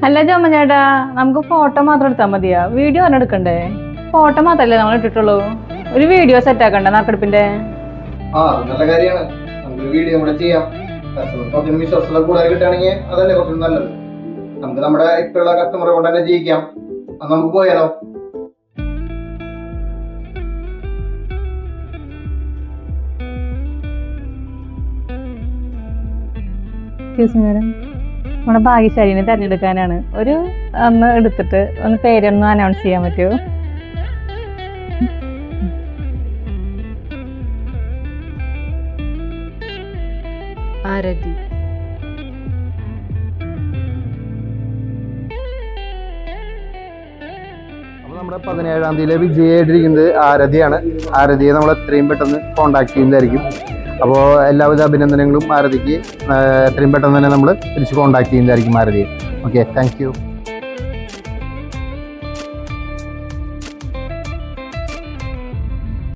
അല്ല ജോമൻ ചേട്ടാ, നമുക്ക് ഫോട്ടോ മാത്രം എടുത്താൽ മതിയാ? വീഡിയോ പറഞ്ഞ എടുക്കണ്ടേ? ഫോട്ടോ മാത്രല്ലേ നമ്മൾ ഇട്ടിട്ടുള്ളൂ. ഒരു വീഡിയോ സെറ്റ് ആക്കണ്ടേ നറുക്കെടുപ്പിന്റെ? നല്ല കാര്യമാണ്. നമുക്ക് വീഡിയോ കൂടെ ചെയ്യാം. വിശ്വാസമുള്ള കൂടുതൽ കിട്ടുകയാണെങ്കിൽ അതല്ലേ കുറച്ചും നല്ലത്. നമുക്ക് നമ്മുടെ ഇപ്പോഴുള്ള കസ്റ്റമറെ കൊണ്ട് തന്നെ ജീവിക്കാം. അത് നമുക്ക് പോയാലോ? നമ്മുടെ ഭാഗ്യശാലിനെ തിരഞ്ഞെടുക്കാനാണ്. ഒരു ഒന്ന് എടുത്തിട്ട് ഒന്ന് പേരൊന്ന് അനൗൺസ് ചെയ്യാൻ പറ്റുമോ? ആരതി. നമ്മുടെ 17-ാം തീയതി വിജയായിട്ടിരിക്കുന്നത് ആരതിയാണ്. ആരതിയെ നമ്മൾ എത്രയും പെട്ടെന്ന് കോണ്ടാക്ട് ചെയ്യുന്നതായിരിക്കും. അപ്പോൾ എല്ലാവിധ അഭിനന്ദനങ്ങളും ആരതിക്ക് എത്രയും പെട്ടെന്ന് തന്നെ നമ്മൾ തിരിച്ച് കോണ്ടാക്ട് ചെയ്യുന്നതായിരിക്കും ആരതിയെ. Okay, thank you.